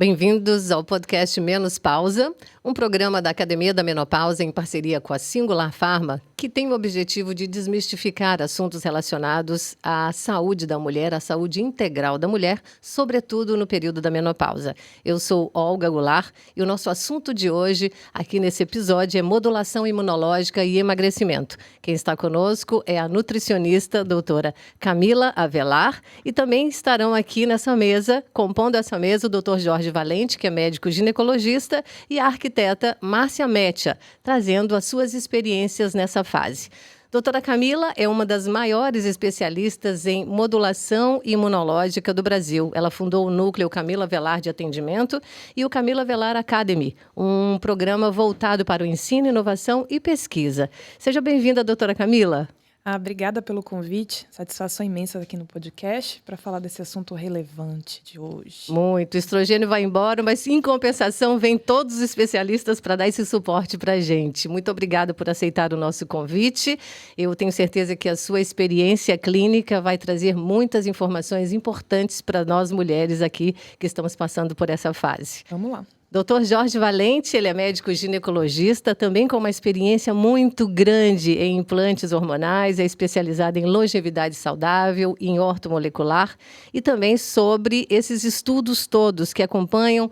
Bem-vindos ao podcast Menos Pausa, um programa da Academia da Menopausa em parceria com a Singular Pharma, que tem o objetivo de desmistificar assuntos relacionados à saúde da mulher, à saúde integral da mulher, sobretudo no período da menopausa. Eu sou Olga Goulart e o nosso assunto de hoje, aqui nesse episódio, é modulação imunológica e emagrecimento. Quem está conosco é a nutricionista doutora Camila Avelar e também estarão aqui nessa mesa, compondo essa mesa, o doutor Jorge Valente, que é médico ginecologista, e a arquiteta Márcia Metia, trazendo as suas experiências nessa fase. Doutora Camila é uma das maiores especialistas em modulação imunológica do Brasil. Ela fundou o núcleo Camila Avelar de Atendimento e o Camila Avelar Academy, um programa voltado para o ensino, inovação e pesquisa. Seja bem-vinda, doutora Camila. Obrigada pelo convite, satisfação imensa aqui no podcast para falar desse assunto relevante de hoje. Muito, o estrogênio vai embora, mas em compensação vem todos os especialistas para dar esse suporte para a gente. Muito obrigada por aceitar o nosso convite. Eu tenho certeza que a sua experiência clínica vai trazer muitas informações importantes para nós mulheres aqui que estamos passando por essa fase. Vamos lá. Dr. Jorge Valente, ele é médico ginecologista, também com uma experiência muito grande em implantes hormonais, é especializado em longevidade saudável, em ortomolecular e também sobre esses estudos todos que acompanham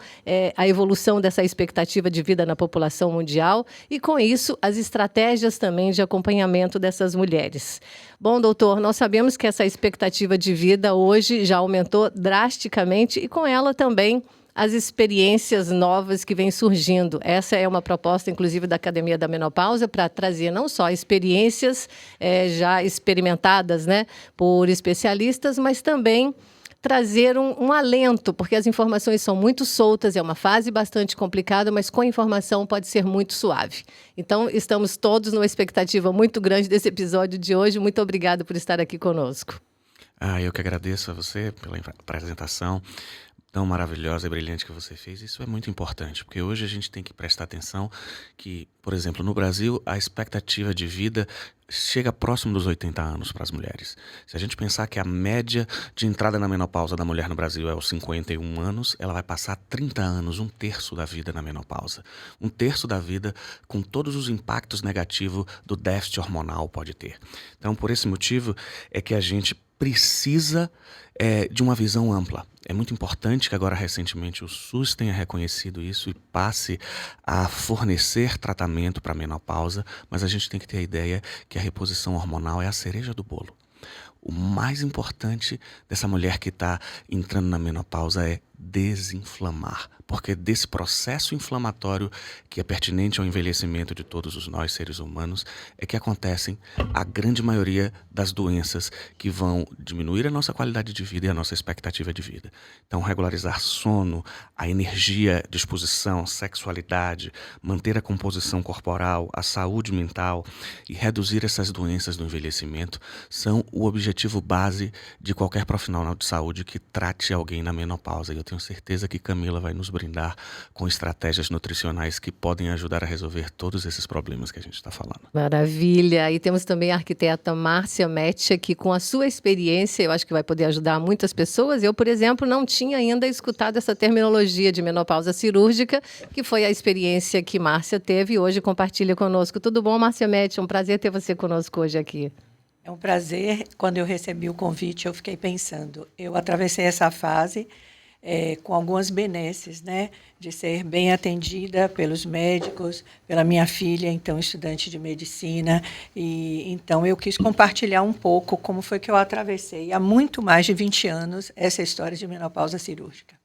a evolução dessa expectativa de vida na população mundial e, com isso, as estratégias também de acompanhamento dessas mulheres. Bom, doutor, nós sabemos que essa expectativa de vida hoje já aumentou drasticamente e, com ela também, as experiências novas que vêm surgindo. Essa é uma proposta, inclusive, da Academia da Menopausa, para trazer não só experiências já experimentadas, né, por especialistas, mas também trazer um alento, porque as informações são muito soltas, é uma fase bastante complicada, mas com informação pode ser muito suave. Então, estamos todos numa expectativa muito grande desse episódio de hoje. Muito obrigada por estar aqui conosco. Eu que agradeço a você pela apresentação tão maravilhosa e brilhante que você fez. Isso é muito importante, porque hoje a gente tem que prestar atenção que, por exemplo, no Brasil, a expectativa de vida chega próximo dos 80 anos para as mulheres. Se a gente pensar que a média de entrada na menopausa da mulher no Brasil é os 51 anos, ela vai passar 30 anos, um terço da vida na menopausa. Um terço da vida com todos os impactos negativos do déficit hormonal pode ter. Então, por esse motivo, é que a gente precisa de uma visão ampla. É muito importante que agora, recentemente, o SUS tenha reconhecido isso e passe a fornecer tratamento para a menopausa, mas a gente tem que ter a ideia que a reposição hormonal é a cereja do bolo. O mais importante dessa mulher que está entrando na menopausa é desinflamar, porque desse processo inflamatório que é pertinente ao envelhecimento de todos nós seres humanos é que acontecem a grande maioria das doenças que vão diminuir a nossa qualidade de vida e a nossa expectativa de vida. Então, regularizar sono, a energia, disposição, sexualidade, manter a composição corporal, a saúde mental e reduzir essas doenças do envelhecimento são o objetivo base de qualquer profissional de saúde que trate alguém na menopausa. E eu tenho certeza que Camila vai nos brindar com estratégias nutricionais que podem ajudar a resolver todos esses problemas que a gente está falando. Maravilha! E temos também a arquiteta Márcia Metia, que com a sua experiência, eu acho que vai poder ajudar muitas pessoas. Eu, por exemplo, não tinha ainda escutado essa terminologia de menopausa cirúrgica, que foi a experiência que Márcia teve e hoje compartilha conosco. Tudo bom, Márcia Metia? Um prazer ter você conosco hoje aqui. É um prazer. Quando eu recebi o convite, eu fiquei pensando. Eu atravessei essa fase com algumas benesses, né, de ser bem atendida pelos médicos, pela minha filha, então estudante de medicina, e então eu quis compartilhar um pouco como foi que eu atravessei há muito mais de 20 anos essa história de menopausa cirúrgica.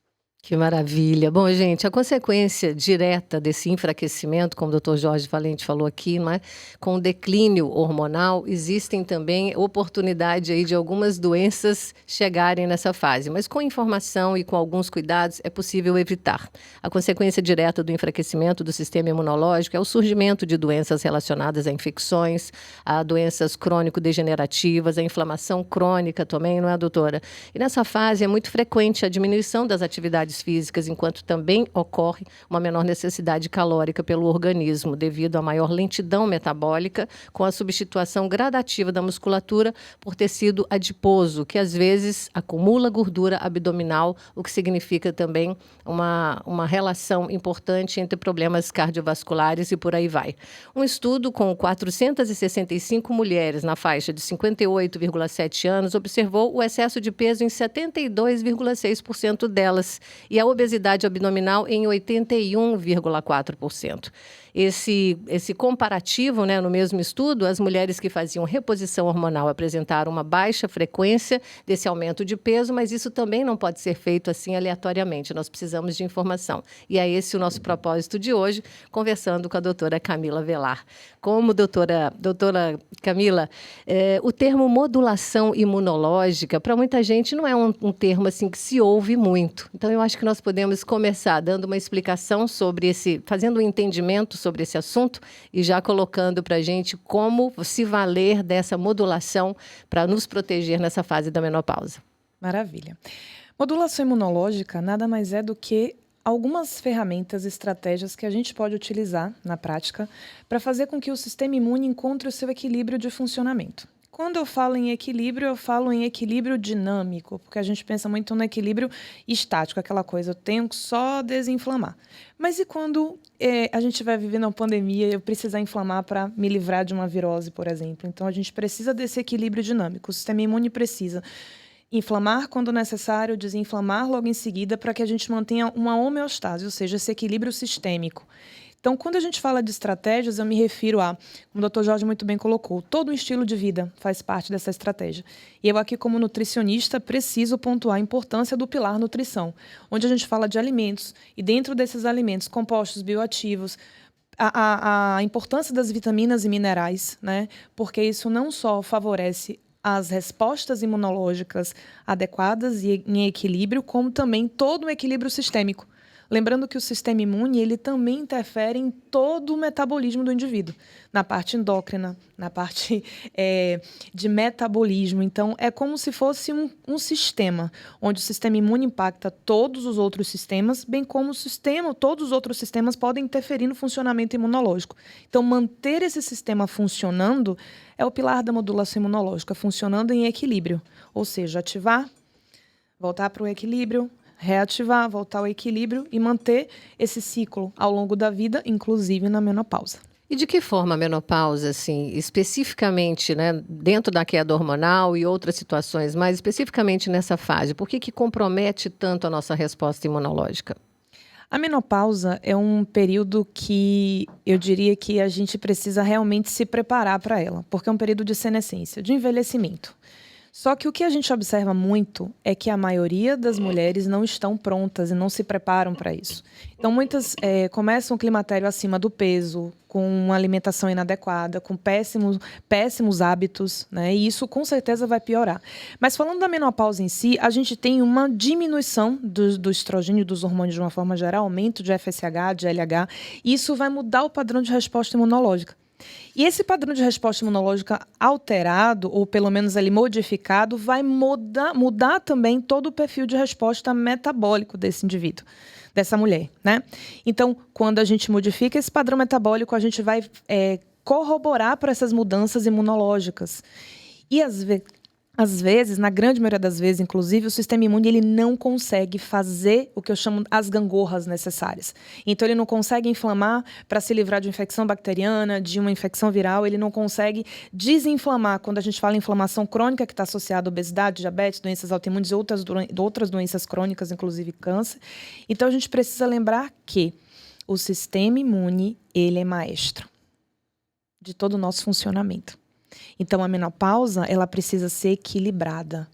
Que maravilha. Bom, gente, a consequência direta desse enfraquecimento, como o Dr. Jorge Valente falou aqui, não é? Com o declínio hormonal, existem também oportunidade aí de algumas doenças chegarem nessa fase, mas com informação e com alguns cuidados é possível evitar. A consequência direta do enfraquecimento do sistema imunológico é o surgimento de doenças relacionadas a infecções, a doenças crônico-degenerativas, a inflamação crônica também, não é, doutora? E nessa fase é muito frequente a diminuição das atividades atividades físicas, enquanto também ocorre uma menor necessidade calórica pelo organismo, devido à maior lentidão metabólica, com a substituição gradativa da musculatura por tecido adiposo, que às vezes acumula gordura abdominal, o que significa também uma relação importante entre problemas cardiovasculares e por aí vai. Um estudo com 465 mulheres na faixa de 58,7 anos observou o excesso de peso em 72,6% delas e a obesidade abdominal em 81,4%. Esse comparativo, né, no mesmo estudo, as mulheres que faziam reposição hormonal apresentaram uma baixa frequência desse aumento de peso, mas isso também não pode ser feito assim aleatoriamente. Nós precisamos de informação. E é esse o nosso propósito de hoje, conversando com a doutora Camila Velar. Como doutora Camila, o termo modulação imunológica, para muita gente, não é um termo assim que se ouve muito. Então, eu acho que nós podemos começar dando uma explicação sobre fazendo um entendimento sobre esse assunto e já colocando para a gente como se valer dessa modulação para nos proteger nessa fase da menopausa. Maravilha. Modulação imunológica nada mais é do que algumas ferramentas, estratégias que a gente pode utilizar na prática para fazer com que o sistema imune encontre o seu equilíbrio de funcionamento. Quando eu falo em equilíbrio, eu falo em equilíbrio dinâmico, porque a gente pensa muito no equilíbrio estático, aquela coisa, eu tenho que só desinflamar. Mas e quando a gente vai viver numa pandemia e eu precisar inflamar para me livrar de uma virose, por exemplo? Então, a gente precisa desse equilíbrio dinâmico. O sistema imune precisa inflamar quando necessário, desinflamar logo em seguida, para que a gente mantenha uma homeostase, ou seja, esse equilíbrio sistêmico. Então, quando a gente fala de estratégias, eu me refiro a, como o Dr. Jorge muito bem colocou, todo um estilo de vida faz parte dessa estratégia. E eu aqui, como nutricionista, preciso pontuar a importância do pilar nutrição, onde a gente fala de alimentos, e dentro desses alimentos, compostos bioativos, a importância das vitaminas e minerais, né? Porque isso não só favorece as respostas imunológicas adequadas e em equilíbrio, como também todo o equilíbrio sistêmico. Lembrando que o sistema imune ele também interfere em todo o metabolismo do indivíduo, na parte endócrina, na parte de metabolismo. Então, é como se fosse um sistema, onde o sistema imune impacta todos os outros sistemas, bem como todos os outros sistemas podem interferir no funcionamento imunológico. Então, manter esse sistema funcionando é o pilar da modulação imunológica, funcionando em equilíbrio. Ou seja, ativar, voltar para o equilíbrio, reativar, voltar ao equilíbrio e manter esse ciclo ao longo da vida, inclusive na menopausa. E de que forma a menopausa, assim, especificamente, né, dentro da queda hormonal e outras situações, mas especificamente nessa fase, por que compromete tanto a nossa resposta imunológica? A menopausa é um período que eu diria que a gente precisa realmente se preparar para ela, porque é um período de senescência, de envelhecimento. Só que o que a gente observa muito é que a maioria das mulheres não estão prontas e não se preparam para isso. Então, muitas começam o climatério acima do peso, com uma alimentação inadequada, com péssimos hábitos, né? E isso com certeza vai piorar. Mas falando da menopausa em si, a gente tem uma diminuição do estrogênio e dos hormônios de uma forma geral, aumento de FSH, de LH, e isso vai mudar o padrão de resposta imunológica. E esse padrão de resposta imunológica alterado, ou pelo menos ali modificado, vai mudar também todo o perfil de resposta metabólico desse indivíduo, dessa mulher, né? Então, quando a gente modifica esse padrão metabólico, a gente vai corroborar para essas mudanças imunológicas. E às vezes, na grande maioria das vezes, inclusive, o sistema imune ele não consegue fazer o que eu chamo as gangorras necessárias. Então, ele não consegue inflamar para se livrar de uma infecção bacteriana, de uma infecção viral, ele não consegue desinflamar. Quando a gente fala em inflamação crônica, que está associada à obesidade, diabetes, doenças autoimunes e outras doenças crônicas, inclusive câncer. Então, a gente precisa lembrar que o sistema imune, ele é maestro de todo o nosso funcionamento. Então, a menopausa, ela precisa ser equilibrada,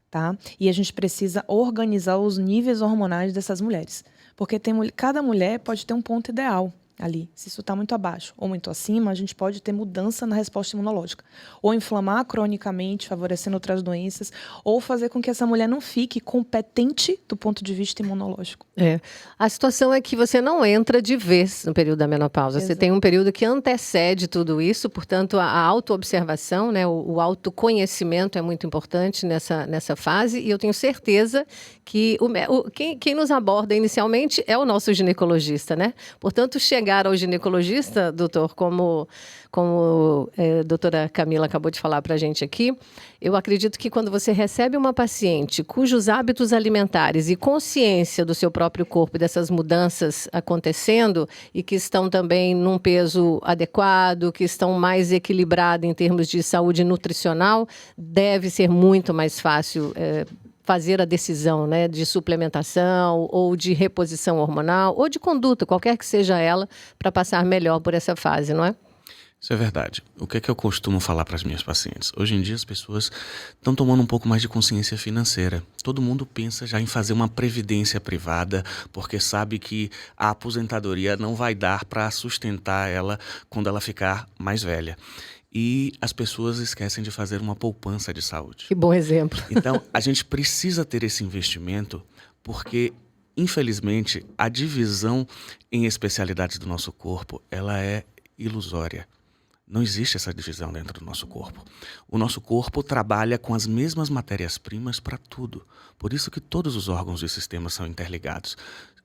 tá? E a gente precisa organizar os níveis hormonais dessas mulheres. Porque cada mulher pode ter um ponto ideal. ali. Se isso está muito abaixo ou muito acima, a gente pode ter mudança na resposta imunológica. Ou inflamar cronicamente, favorecendo outras doenças, ou fazer com que essa mulher não fique competente do ponto de vista imunológico. A situação é que você não entra de vez no período da menopausa. Você tem um período que antecede tudo isso, portanto, a autoobservação, né, o autoconhecimento é muito importante nessa fase, e eu tenho certeza que quem nos aborda inicialmente é o nosso ginecologista, né? Portanto, chegar ao ginecologista, doutor, como a doutora Camila acabou de falar para a gente aqui, eu acredito que quando você recebe uma paciente cujos hábitos alimentares e consciência do seu próprio corpo e dessas mudanças acontecendo e que estão também num peso adequado, que estão mais equilibrados em termos de saúde nutricional, deve ser muito mais fácil fazer a decisão, né, de suplementação ou de reposição hormonal ou de conduta, qualquer que seja ela, para passar melhor por essa fase, não é? Isso é verdade. O que é que eu costumo falar para as minhas pacientes? Hoje em dia as pessoas estão tomando um pouco mais de consciência financeira. Todo mundo pensa já em fazer uma previdência privada, porque sabe que a aposentadoria não vai dar para sustentar ela quando ela ficar mais velha. E as pessoas esquecem de fazer uma poupança de saúde. Que bom exemplo. Então, a gente precisa ter esse investimento porque, infelizmente, a divisão em especialidades do nosso corpo, ela é ilusória. Não existe essa divisão dentro do nosso corpo. O nosso corpo trabalha com as mesmas matérias-primas para tudo. Por isso que todos os órgãos e sistemas são interligados.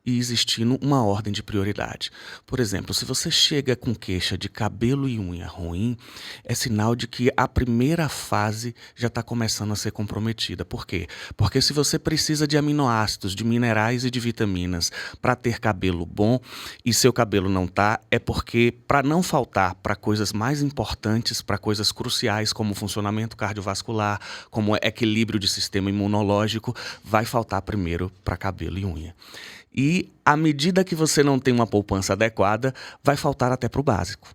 E existindo uma ordem de prioridade. Por exemplo, se você chega com queixa de cabelo e unha ruim, é sinal de que a primeira fase já está começando a ser comprometida. Por quê? Porque se você precisa de aminoácidos, de minerais e de vitaminas para ter cabelo bom e seu cabelo não está, é porque para não faltar para coisas mais importantes, para coisas cruciais como funcionamento cardiovascular, como equilíbrio de sistema imunológico, vai faltar primeiro para cabelo e unha. E, à medida que você não tem uma poupança adequada, vai faltar até para o básico.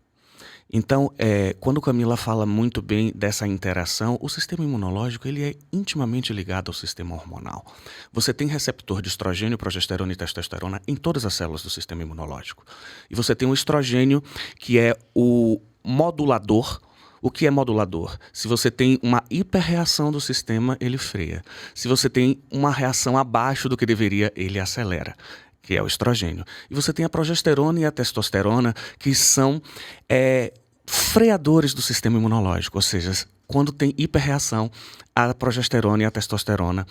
Então, quando Camila fala muito bem dessa interação, o sistema imunológico ele é intimamente ligado ao sistema hormonal. Você tem receptor de estrogênio, progesterona e testosterona em todas as células do sistema imunológico. E você tem o estrogênio, que é o modulador. O que é modulador? Se você tem uma hiperreação do sistema, ele freia. Se você tem uma reação abaixo do que deveria, ele acelera, que é o estrogênio. E você tem a progesterona e a testosterona, que são freadores do sistema imunológico, ou seja, quando tem hiperreação, a progesterona e a testosterona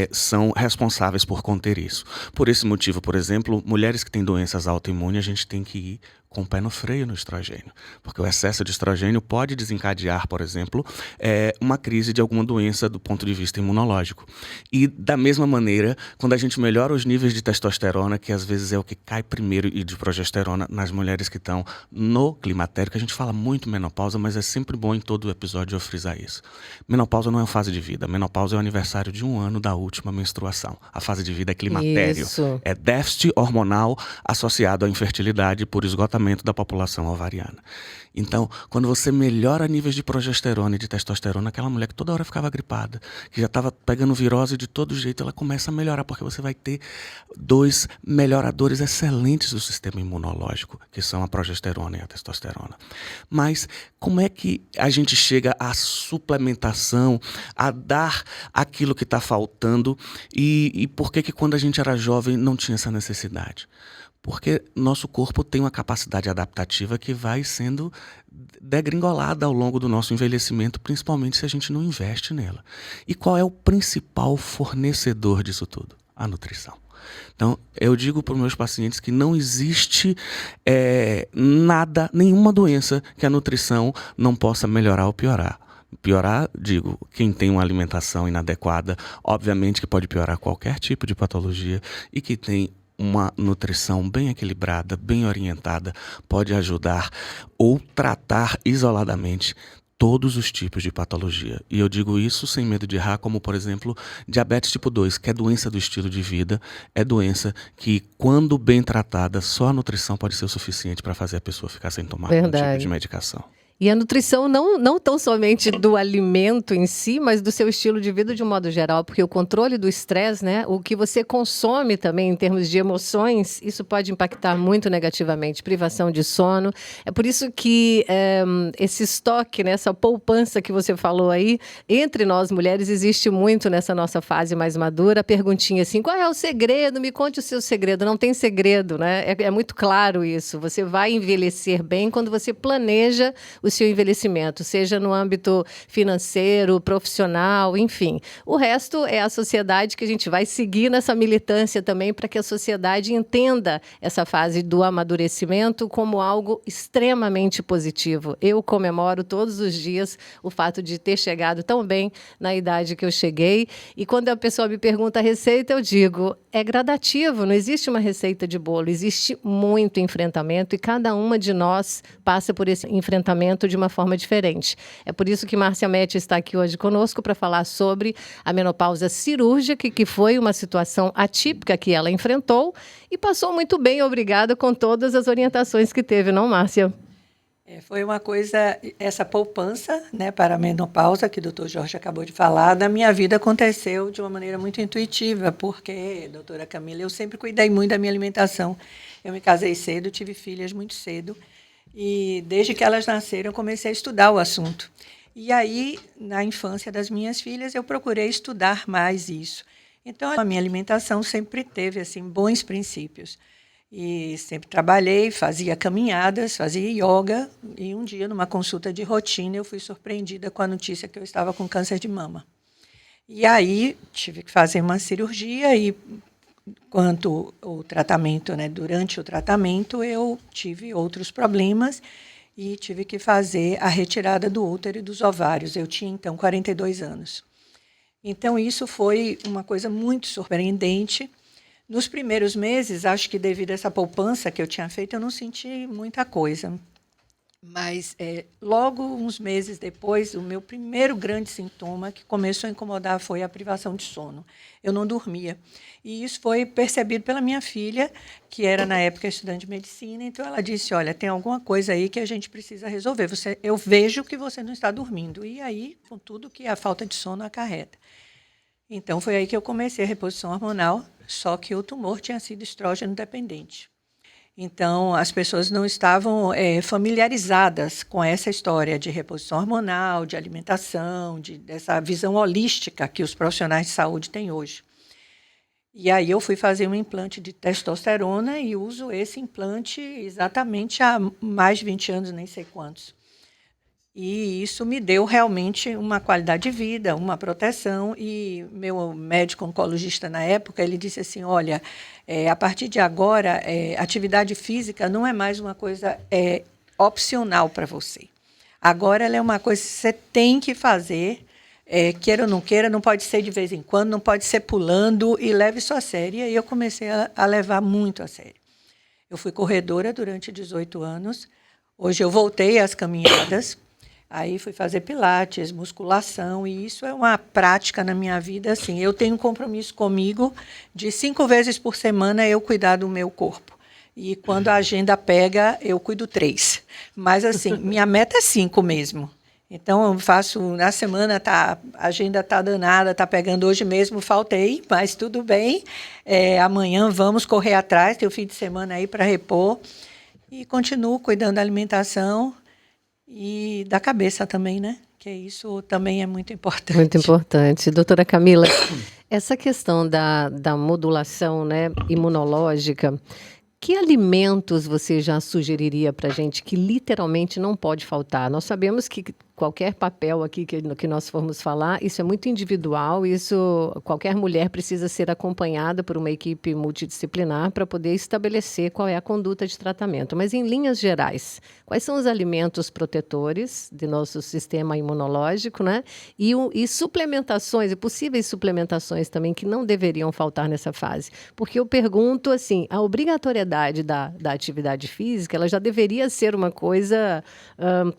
são responsáveis por conter isso. Por esse motivo, por exemplo, mulheres que têm doenças autoimunes, a gente tem que ir com o pé no freio no estrogênio, porque o excesso de estrogênio pode desencadear, por exemplo, uma crise de alguma doença do ponto de vista imunológico. E da mesma maneira, quando a gente melhora os níveis de testosterona, que às vezes é o que cai primeiro, e de progesterona nas mulheres que estão no climatério, que a gente fala muito menopausa, mas é sempre bom em todo episódio eu frisar isso. Menopausa não é uma fase de vida, menopausa é o aniversário de 1 ano da última menstruação. A fase de vida é climatério. Isso. É déficit hormonal associado à infertilidade por esgotamento da população ovariana. Então, quando você melhora níveis de progesterona e de testosterona, aquela mulher que toda hora ficava gripada, que já estava pegando virose de todo jeito, ela começa a melhorar, porque você vai ter 2 melhoradores excelentes do sistema imunológico, que são a progesterona e a testosterona. Mas como é que a gente chega à suplementação, a dar aquilo que está faltando, e por que quando a gente era jovem não tinha essa necessidade? Porque nosso corpo tem uma capacidade adaptativa que vai sendo degringolada ao longo do nosso envelhecimento, principalmente se a gente não investe nela. E qual é o principal fornecedor disso tudo? A nutrição. Então, eu digo para os meus pacientes que não existe nenhuma doença que a nutrição não possa melhorar ou piorar. Piorar, digo, quem tem uma alimentação inadequada, obviamente que pode piorar qualquer tipo de patologia, e que tem uma nutrição bem equilibrada, bem orientada, pode ajudar ou tratar isoladamente todos os tipos de patologia. E eu digo isso sem medo de errar, como, por exemplo, diabetes tipo 2, que é doença do estilo de vida, é doença que, quando bem tratada, só a nutrição pode ser o suficiente para fazer a pessoa ficar sem tomar nenhum tipo de medicação. E a nutrição não tão somente do alimento em si, mas do seu estilo de vida de um modo geral, porque o controle do estresse, né, o que você consome também em termos de emoções, isso pode impactar muito negativamente, privação de sono. É por isso que esse estoque, né, essa poupança que você falou aí, entre nós mulheres existe muito nessa nossa fase mais madura. A perguntinha assim, qual é o segredo? Me conte o seu segredo. Não tem segredo, né? É muito claro isso. Você vai envelhecer bem quando você planeja o seu envelhecimento, seja no âmbito financeiro, profissional, enfim. O resto é a sociedade que a gente vai seguir nessa militância também para que a sociedade entenda essa fase do amadurecimento como algo extremamente positivo. Eu comemoro todos os dias o fato de ter chegado tão bem na idade que eu cheguei, e quando a pessoa me pergunta a receita, eu digo, é gradativo, não existe uma receita de bolo, existe muito enfrentamento e cada uma de nós passa por esse enfrentamento de uma forma diferente. É por isso que Márcia Metti está aqui hoje conosco para falar sobre a menopausa cirúrgica, que foi uma situação atípica que ela enfrentou e passou muito bem, obrigada, com todas as orientações que teve, não, Márcia? Foi uma coisa, essa poupança, né, para a menopausa, que o doutor Jorge acabou de falar, na minha vida aconteceu de uma maneira muito intuitiva, porque, doutora Camila, eu sempre cuidei muito da minha alimentação. Eu me casei cedo, tive filhas muito cedo, e desde que elas nasceram, eu comecei a estudar o assunto. E aí, na infância das minhas filhas, eu procurei estudar mais isso. Então, a minha alimentação sempre teve assim, bons princípios. E sempre trabalhei, fazia caminhadas, fazia yoga. E um dia, numa consulta de rotina, eu fui surpreendida com a notícia que eu estava com câncer de mama. E aí, tive que fazer uma cirurgia e, quanto o tratamento, né, durante o tratamento, eu tive outros problemas e tive que fazer a retirada do útero e dos ovários. Eu tinha, então, 42 anos. Então, isso foi uma coisa muito surpreendente. Nos primeiros meses, acho que devido a essa poupança que eu tinha feito, eu não senti muita coisa. Mas, logo, uns meses depois, o meu primeiro grande sintoma que começou a incomodar foi a privação de sono. Eu não dormia. E isso foi percebido pela minha filha, que era, na época, estudante de medicina. Então, ela disse, olha, tem alguma coisa aí que a gente precisa resolver. Eu vejo que você não está dormindo. E aí, com tudo que a falta de sono acarreta. Então, foi aí que eu comecei a reposição hormonal, só que o tumor tinha sido estrógeno dependente. Então, as pessoas não estavam familiarizadas com essa história de reposição hormonal, de alimentação, dessa visão holística que os profissionais de saúde têm hoje. E aí eu fui fazer um implante de testosterona e uso esse implante exatamente há mais de 20 anos, nem sei quantos. E isso me deu realmente uma qualidade de vida, uma proteção. E meu médico oncologista na época, ele disse assim, olha, a partir de agora, atividade física não é mais uma coisa opcional para você. Agora ela é uma coisa que você tem que fazer, queira ou não queira, não pode ser de vez em quando, não pode ser pulando, e leve isso a sério. E aí eu comecei a levar muito a sério. Eu fui corredora durante 18 anos. Hoje eu voltei às caminhadas. Aí fui fazer pilates, musculação, e isso é uma prática na minha vida. Assim, eu tenho um compromisso comigo de 5 vezes por semana eu cuidar do meu corpo. E quando a agenda pega, eu cuido 3. Mas, assim, minha meta é 5 mesmo. Então, eu faço, na semana, a agenda está danada, está pegando hoje mesmo, faltei, mas tudo bem. Amanhã vamos correr atrás, tem o fim de semana aí para repor. E continuo cuidando da alimentação. E da cabeça também, né? Que isso também é muito importante. Muito importante. Doutora Camila, essa questão da modulação, né, imunológica, que alimentos você já sugeriria para a gente que literalmente não pode faltar? Nós sabemos que qualquer papel aqui que nós formos falar, isso é muito individual, qualquer mulher precisa ser acompanhada por uma equipe multidisciplinar para poder estabelecer qual é a conduta de tratamento. Mas, em linhas gerais, quais são os alimentos protetores do nosso sistema imunológico, né? E suplementações, e possíveis suplementações também que não deveriam faltar nessa fase. Porque eu pergunto, assim, a obrigatoriedade da atividade física, ela já deveria ser uma coisa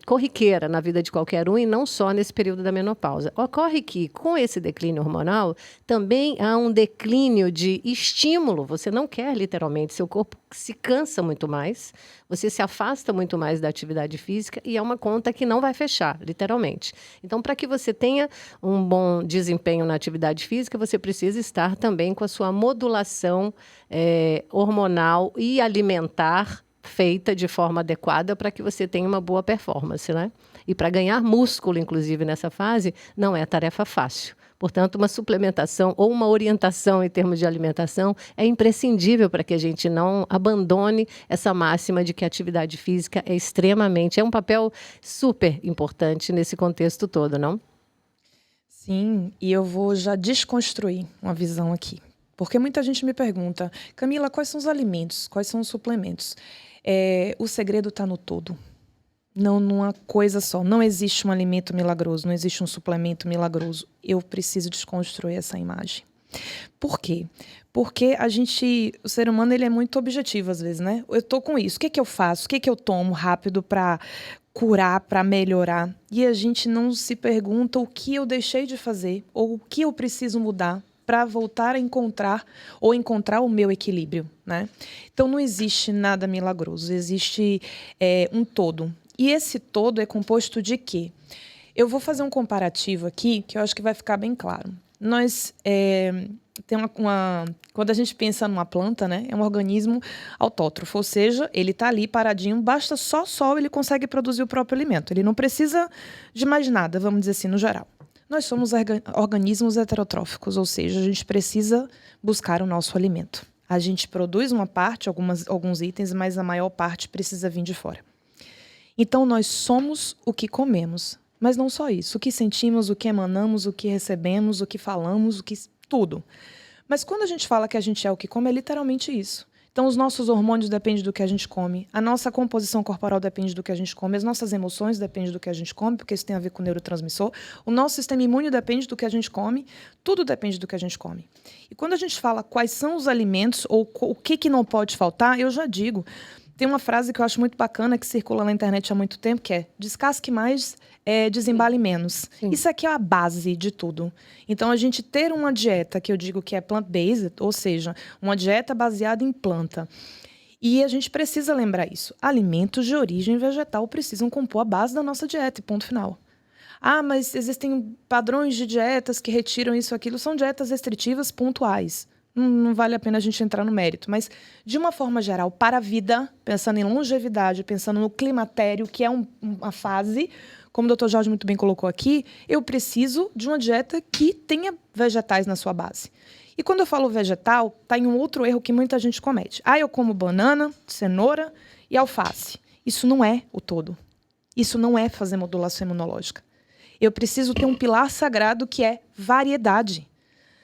corriqueira na vida de qualquer qualquer um e não só nesse período da menopausa. Ocorre que, com esse declínio hormonal, também há um declínio de estímulo. Você não quer, literalmente, seu corpo se cansa muito mais, você se afasta muito mais da atividade física e é uma conta que não vai fechar, literalmente. Então, para que você tenha um bom desempenho na atividade física, você precisa estar também com a sua modulação hormonal e alimentar feita de forma adequada para que você tenha uma boa performance, né? E para ganhar músculo, inclusive, nessa fase, não é tarefa fácil. Portanto, uma suplementação ou uma orientação em termos de alimentação é imprescindível para que a gente não abandone essa máxima de que a atividade física é um papel super importante nesse contexto todo, não? Sim, e eu vou já desconstruir uma visão aqui. Porque muita gente me pergunta, Camila, quais são os alimentos, quais são os suplementos? O segredo está no todo. Não numa coisa só. Não existe um alimento milagroso, não existe um suplemento milagroso. Eu preciso desconstruir essa imagem. Por quê? Porque o ser humano, ele é muito objetivo às vezes, né? Eu tô com isso, o que eu faço? O que eu tomo rápido para curar, para melhorar? E a gente não se pergunta o que eu deixei de fazer ou o que eu preciso mudar para voltar a encontrar o meu equilíbrio, né? Então não existe nada milagroso, existe um todo. E esse todo é composto de quê? Eu vou fazer um comparativo aqui, que eu acho que vai ficar bem claro. Nós tem quando a gente pensa numa planta, né, é um organismo autótrofo, ou seja, ele está ali paradinho, basta só sol, ele consegue produzir o próprio alimento. Ele não precisa de mais nada, vamos dizer assim, no geral. Nós somos organismos heterotróficos, ou seja, a gente precisa buscar o nosso alimento. A gente produz uma parte, alguns itens, mas a maior parte precisa vir de fora. Então, nós somos o que comemos. Mas não só isso. O que sentimos, o que emanamos, o que recebemos, o que falamos, tudo. Mas quando a gente fala que a gente é o que come, é literalmente isso. Então, os nossos hormônios dependem do que a gente come. A nossa composição corporal depende do que a gente come. As nossas emoções dependem do que a gente come, porque isso tem a ver com o neurotransmissor. O nosso sistema imune depende do que a gente come. Tudo depende do que a gente come. E quando a gente fala quais são os alimentos ou o que não pode faltar, eu já digo... Tem uma frase que eu acho muito bacana, que circula na internet há muito tempo, que é: descasque mais, desembale menos. Sim. Isso aqui é a base de tudo. Então, a gente ter uma dieta, que eu digo que é plant-based, ou seja, uma dieta baseada em planta. E a gente precisa lembrar isso. Alimentos de origem vegetal precisam compor a base da nossa dieta, e ponto final. Ah, mas existem padrões de dietas que retiram isso, aquilo. São dietas restritivas pontuais. Não vale a pena a gente entrar no mérito, mas, de uma forma geral, para a vida, pensando em longevidade, pensando no climatério, que é uma fase, como o Dr. Jorge muito bem colocou aqui, eu preciso de uma dieta que tenha vegetais na sua base. E quando eu falo vegetal, está em um outro erro que muita gente comete. Ah, eu como banana, cenoura e alface. Isso não é o todo. Isso não é fazer modulação imunológica. Eu preciso ter um pilar sagrado que é variedade.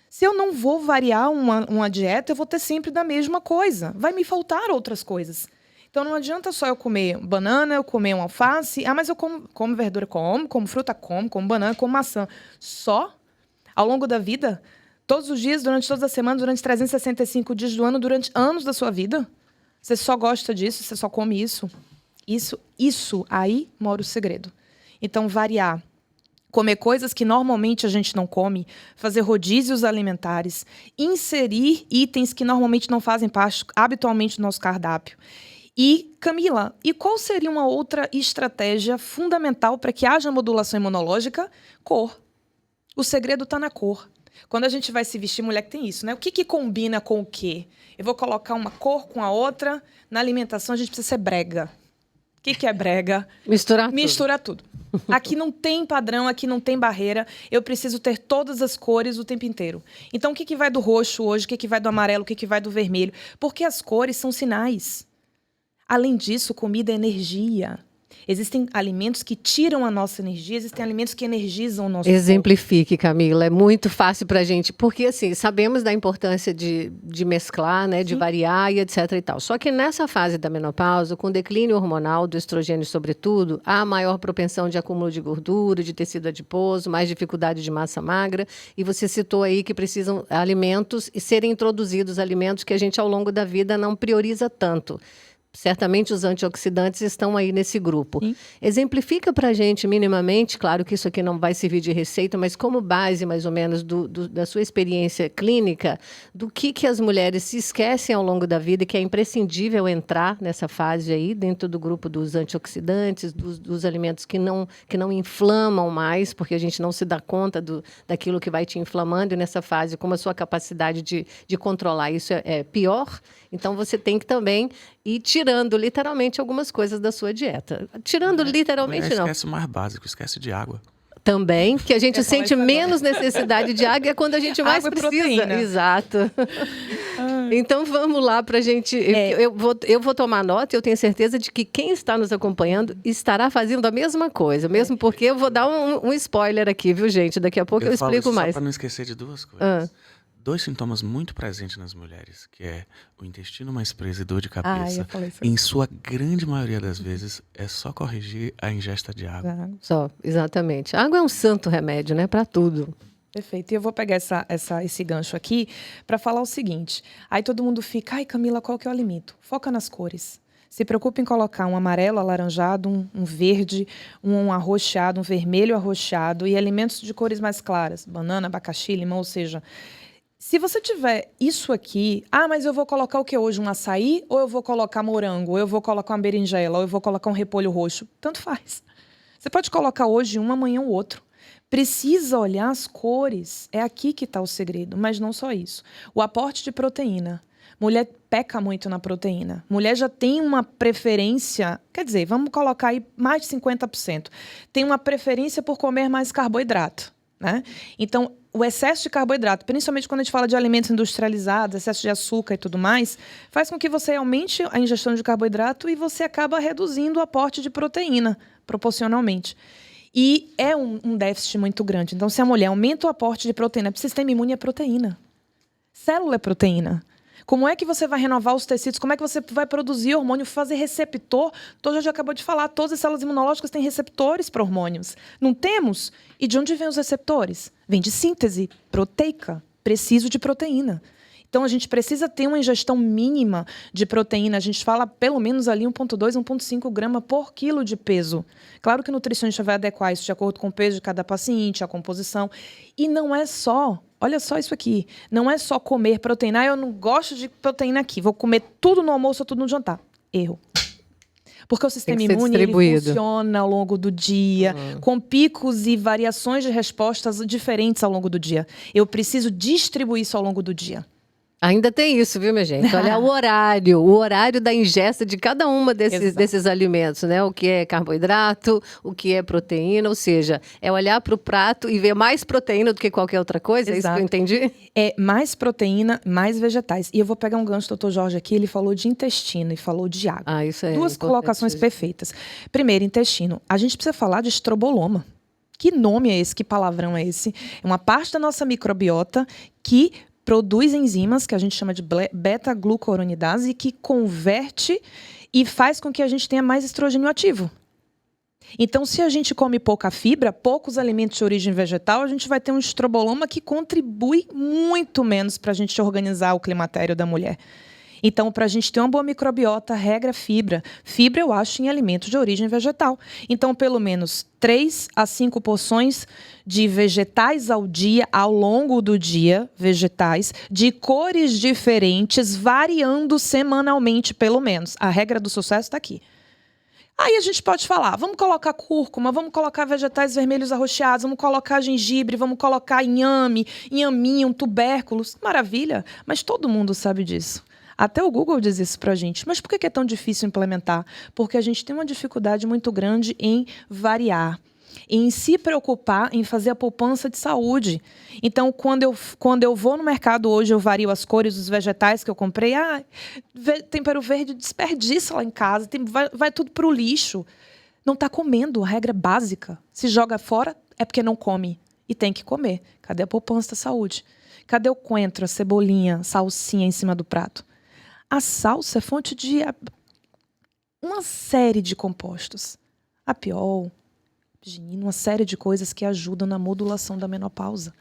Se eu não vou variar uma dieta, eu vou ter sempre da mesma coisa. Vai me faltar outras coisas. Então, não adianta só eu comer banana, eu comer uma alface. Ah, mas eu como verdura, como fruta, como banana, como maçã. Só ao longo da vida, todos os dias, durante todas as semanas, durante 365 dias do ano, durante anos da sua vida. Você só gosta disso, você só come isso. Isso, aí mora o segredo. Então, variar. Comer coisas que normalmente a gente não come, fazer rodízios alimentares, inserir itens que normalmente não fazem parte habitualmente do nosso cardápio. E, Camila, qual seria uma outra estratégia fundamental para que haja modulação imunológica? Cor. O segredo está na cor. Quando a gente vai se vestir, mulher que tem isso, né? O que combina com o quê? Eu vou colocar uma cor com a outra. Na alimentação, a gente precisa ser brega. O que é brega? Misturar tudo. Aqui não tem padrão, aqui não tem barreira. Eu preciso ter todas as cores o tempo inteiro. Então, o que vai do roxo hoje? O que vai do amarelo? O que vai do vermelho? Porque as cores são sinais. Além disso, comida é energia. Existem alimentos que tiram a nossa energia, existem alimentos que energizam o nosso corpo. Exemplifique, Camila, é muito fácil para a gente, porque assim, sabemos da importância de mesclar, né, de variar e etc e tal. Só que nessa fase da menopausa, com declínio hormonal, do estrogênio sobretudo, há maior propensão de acúmulo de gordura, de tecido adiposo, mais dificuldade de massa magra, e você citou aí que precisam alimentos e serem introduzidos alimentos que a gente ao longo da vida não prioriza tanto. Certamente os antioxidantes estão aí nesse grupo. Sim. Exemplifica para a gente minimamente, claro que isso aqui não vai servir de receita, mas como base mais ou menos da sua experiência clínica, do que as mulheres se esquecem ao longo da vida e que é imprescindível entrar nessa fase aí, dentro do grupo dos antioxidantes, dos alimentos que não inflamam mais, porque a gente não se dá conta daquilo que vai te inflamando, e nessa fase, como a sua capacidade de controlar isso é pior, então você tem que também ir tirando literalmente algumas coisas da sua dieta. Tirando literalmente, não. Esquece o mais básico, esquece de água. Também, que a gente Eu ia falar sente isso agora. menos necessidade de água, é quando a gente mais Água e precisa. proteína. Exato. Então vamos lá para a gente. Eu vou tomar nota e eu tenho certeza de que quem está nos acompanhando estará fazendo a mesma coisa. Mesmo porque eu vou dar um spoiler aqui, viu, gente? Daqui a pouco eu falo explico isso mais. Só para não esquecer de duas coisas. 2 sintomas muito presentes nas mulheres, que é o intestino mais preso e dor de cabeça. eu falei isso. Em sua grande maioria das vezes, é só corrigir a ingesta de água. Só, exatamente. A água é um santo remédio, né? Para tudo. Perfeito. E eu vou pegar esse gancho aqui para falar o seguinte. Aí todo mundo fica, ai Camila, qual que é o alimento? Foca nas cores. Se preocupe em colocar um amarelo alaranjado, um verde, um arroxeado, um vermelho arroxeado e alimentos de cores mais claras. Banana, abacaxi, limão, ou seja... Se você tiver isso aqui, mas eu vou colocar o que hoje? Um açaí? Ou eu vou colocar morango? Ou eu vou colocar uma berinjela? Ou eu vou colocar um repolho roxo? Tanto faz. Você pode colocar hoje um, amanhã o outro. Precisa olhar as cores. É aqui que está o segredo, mas não só isso. O aporte de proteína. Mulher peca muito na proteína. Mulher já tem uma preferência, quer dizer, vamos colocar aí mais de 50%. Tem uma preferência por comer mais carboidrato, né? Então, o excesso de carboidrato, principalmente quando a gente fala de alimentos industrializados, excesso de açúcar e tudo mais, faz com que você aumente a ingestão de carboidrato e você acaba reduzindo o aporte de proteína, proporcionalmente. E é um déficit muito grande. Então, se a mulher aumenta o aporte de proteína, o sistema imune é proteína. Célula é proteína. Como é que você vai renovar os tecidos? Como é que você vai produzir hormônio, fazer receptor? Então, já acabou de falar, todas as células imunológicas têm receptores para hormônios. Não temos? E de onde vêm os receptores? Vem de síntese proteica. Preciso de proteína. Então, a gente precisa ter uma ingestão mínima de proteína. A gente fala pelo menos ali 1,2, 1,5 grama por quilo de peso. Claro que o nutricionista vai adequar isso de acordo com o peso de cada paciente, a composição. E não é só... Olha só isso aqui. Não é só comer proteína. Eu não gosto de proteína aqui. Vou comer tudo no almoço ou tudo no jantar. Erro. Porque o sistema imune ele funciona ao longo do dia, com picos e variações de respostas diferentes ao longo do dia. Eu preciso distribuir isso ao longo do dia. Ainda tem isso, viu, minha gente? Olha o horário da ingesta de cada uma desses alimentos, né? O que é carboidrato, o que é proteína, ou seja, é olhar para o prato e ver mais proteína do que qualquer outra coisa, Exato. É isso que eu entendi? É mais proteína, mais vegetais. E eu vou pegar um gancho do Dr. Jorge aqui, ele falou de intestino e falou de água. Isso é Duas importante. colocações perfeitas. Primeiro, intestino. A gente precisa falar de estroboloma. Que nome é esse? Que palavrão é esse? É uma parte da nossa microbiota que produz enzimas, que a gente chama de beta-glucuronidase, que converte e faz com que a gente tenha mais estrogênio ativo. Então, se a gente come pouca fibra, poucos alimentos de origem vegetal, a gente vai ter um estroboloma que contribui muito menos para a gente organizar o climatério da mulher. Então, para a gente ter uma boa microbiota, regra fibra. Fibra eu acho em alimentos de origem vegetal. Então, pelo menos 3 a 5 porções de vegetais ao dia, ao longo do dia, vegetais, de cores diferentes, variando semanalmente, pelo menos. A regra do sucesso está aqui. Aí a gente pode falar, vamos colocar cúrcuma, vamos colocar vegetais vermelhos arroxeados, vamos colocar gengibre, vamos colocar inhame, inhaminho, tubérculos. Maravilha, mas todo mundo sabe disso. Até o Google diz isso pra gente. Mas por que é tão difícil implementar? Porque a gente tem uma dificuldade muito grande em variar, em se preocupar em fazer a poupança de saúde. Então, quando eu vou no mercado hoje, eu vario as cores dos vegetais que eu comprei. Tempero verde desperdiça lá em casa, vai tudo pro lixo. Não está comendo, a regra básica. Se joga fora, é porque não come. E tem que comer. Cadê a poupança da saúde? Cadê o coentro, a cebolinha, a salsinha em cima do prato? A salsa é fonte de uma série de compostos. Apiol, arginina, uma série de coisas que ajudam na modulação da menopausa.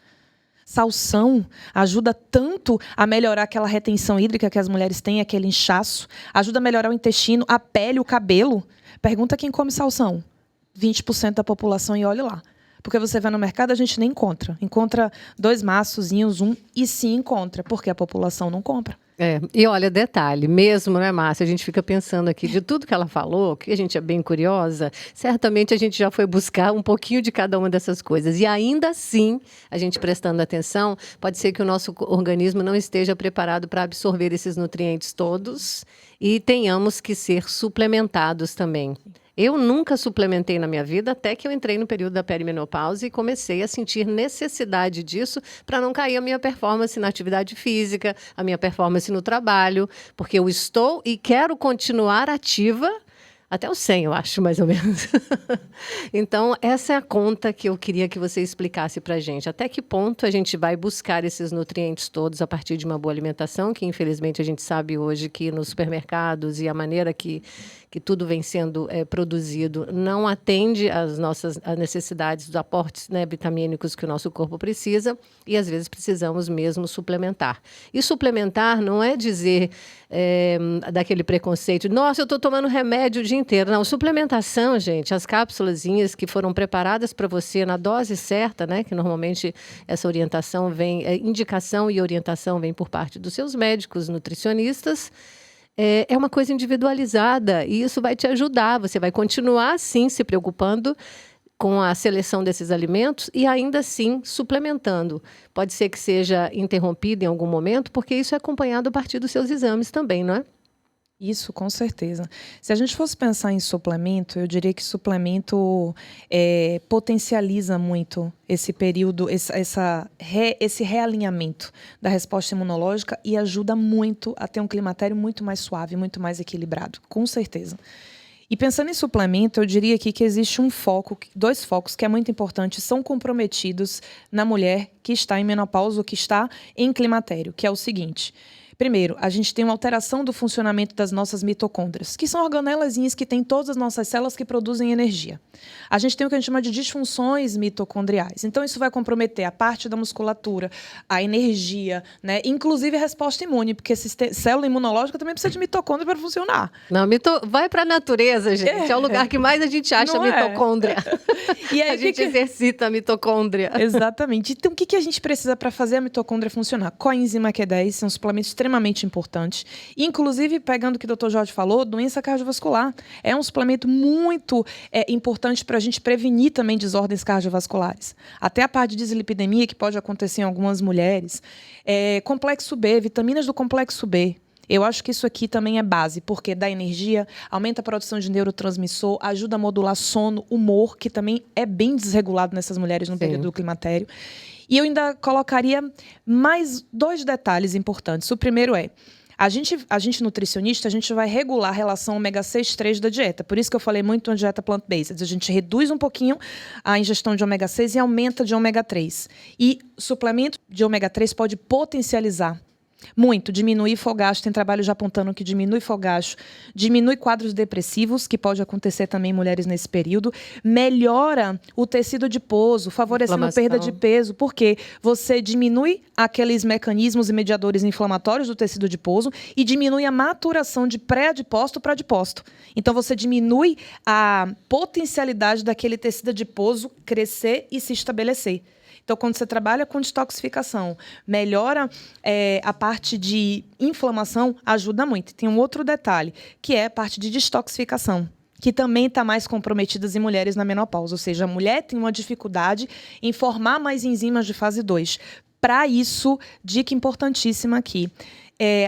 Salsão ajuda tanto a melhorar aquela retenção hídrica que as mulheres têm, aquele inchaço. Ajuda a melhorar o intestino, a pele, o cabelo. Pergunta quem come salsão. 20% da população, e olha lá. Porque você vai no mercado, a gente nem encontra. Encontra 2 maçozinhos, e sim encontra, porque a população não compra. E olha, detalhe, mesmo, né, Márcia? A gente fica pensando aqui de tudo que ela falou, que a gente é bem curiosa, certamente a gente já foi buscar um pouquinho de cada uma dessas coisas. E ainda assim, a gente prestando atenção, pode ser que o nosso organismo não esteja preparado para absorver esses nutrientes todos e tenhamos que ser suplementados também. Eu nunca suplementei na minha vida até que eu entrei no período da perimenopausa e comecei a sentir necessidade disso para não cair a minha performance na atividade física, a minha performance no trabalho, porque eu estou e quero continuar ativa até os 100, eu acho, mais ou menos. Então, essa é a conta que eu queria que você explicasse para a gente. Até que ponto a gente vai buscar esses nutrientes todos a partir de uma boa alimentação, que infelizmente a gente sabe hoje que nos supermercados e a maneira que tudo vem sendo produzido não atende às necessidades dos aportes, né, vitamínicos que o nosso corpo precisa, e às vezes precisamos mesmo suplementar. E suplementar não é dizer daquele preconceito, nossa, eu estou tomando remédio o dia inteiro. Não, suplementação, gente, as cápsulazinhas que foram preparadas para você na dose certa, né, que normalmente essa orientação vem, indicação e orientação vem por parte dos seus médicos, nutricionistas, é uma coisa individualizada e isso vai te ajudar. Você vai continuar, sim, se preocupando com a seleção desses alimentos e ainda assim suplementando. Pode ser que seja interrompido em algum momento, porque isso é acompanhado a partir dos seus exames também, não é? Isso, com certeza. Se a gente fosse pensar em suplemento, eu diria que suplemento potencializa muito esse período, esse realinhamento da resposta imunológica e ajuda muito a ter um climatério muito mais suave, muito mais equilibrado, com certeza. E pensando em suplemento, eu diria aqui que existe dois focos que é muito importante, são comprometidos na mulher que está em menopausa ou que está em climatério, que é o seguinte. Primeiro, a gente tem uma alteração do funcionamento das nossas mitocôndrias, que são organelazinhas que têm todas as nossas células que produzem energia. A gente tem o que a gente chama de disfunções mitocondriais. Então, isso vai comprometer a parte da musculatura, a energia, né? Inclusive a resposta imune, porque célula imunológica também precisa de mitocôndria para funcionar. Não, vai para a natureza, gente. É o lugar que mais a gente acha mitocôndria. E aí, a gente exercita a mitocôndria. Exatamente. Então, o que a gente precisa para fazer a mitocôndria funcionar? Coenzima Q10 são suplementos extremamente importante. Inclusive, pegando o que o Dr. Jorge falou, doença cardiovascular. É um suplemento muito importante para a gente prevenir também desordens cardiovasculares. Até a parte de dislipidemia, que pode acontecer em algumas mulheres. Complexo B, vitaminas do complexo B. Eu acho que isso aqui também é base, porque dá energia, aumenta a produção de neurotransmissor, ajuda a modular sono, humor, que também é bem desregulado nessas mulheres no período do climatério. E eu ainda colocaria mais 2 detalhes importantes. O primeiro é, a gente nutricionista, a gente vai regular a relação ômega-6/3 da dieta. Por isso que eu falei muito na dieta plant-based. A gente reduz um pouquinho a ingestão de ômega-6 e aumenta de ômega-3. E suplemento de ômega-3 pode potencializar muito, diminuir fogacho, tem trabalho já apontando que diminui fogacho, diminui quadros depressivos, que pode acontecer também em mulheres nesse período, melhora o tecido adiposo, favorecendo a perda de peso, porque você diminui aqueles mecanismos e mediadores inflamatórios do tecido adiposo e diminui a maturação de pré-adiposto para adiposto. Então você diminui a potencialidade daquele tecido adiposo crescer e se estabelecer. Então, quando você trabalha com detoxificação, melhora a parte de inflamação, ajuda muito. Tem um outro detalhe, que é a parte de detoxificação, que também está mais comprometida em mulheres na menopausa. Ou seja, a mulher tem uma dificuldade em formar mais enzimas de fase 2. Para isso, dica importantíssima aqui.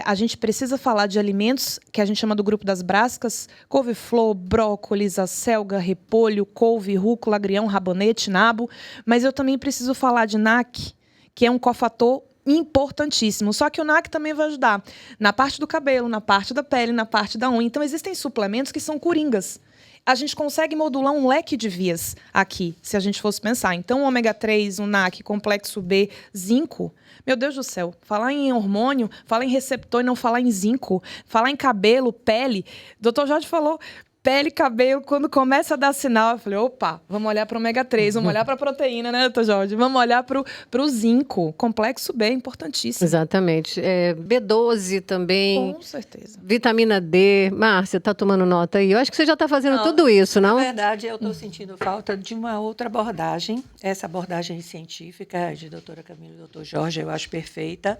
A gente precisa falar de alimentos que a gente chama do grupo das brassicas, couve-flor, brócolis, acelga, repolho, couve, rúcula, agrião, rabanete, nabo. Mas eu também preciso falar de NAC, que é um cofator importantíssimo. Só que o NAC também vai ajudar na parte do cabelo, na parte da pele, na parte da unha. Então, existem suplementos que são coringas. A gente consegue modular um leque de vias aqui, se a gente fosse pensar. Então, o ômega-3, o NAC, complexo B, zinco. Meu Deus do céu, falar em hormônio, falar em receptor e não falar em zinco, falar em cabelo, pele. O Dr. Jorge falou, pele, cabelo, quando começa a dar sinal, eu falei, opa, vamos olhar para o ômega 3, vamos olhar para a proteína, né, doutor Jorge? Vamos olhar para o zinco, complexo B, importantíssimo. Exatamente. B12 também. Com certeza. Vitamina D. Márcia, tá tomando nota aí? Eu acho que você já está fazendo tudo isso, não? Na verdade, eu estou sentindo falta de uma outra abordagem. Essa abordagem científica de doutora Camila e doutor Jorge, eu acho perfeita.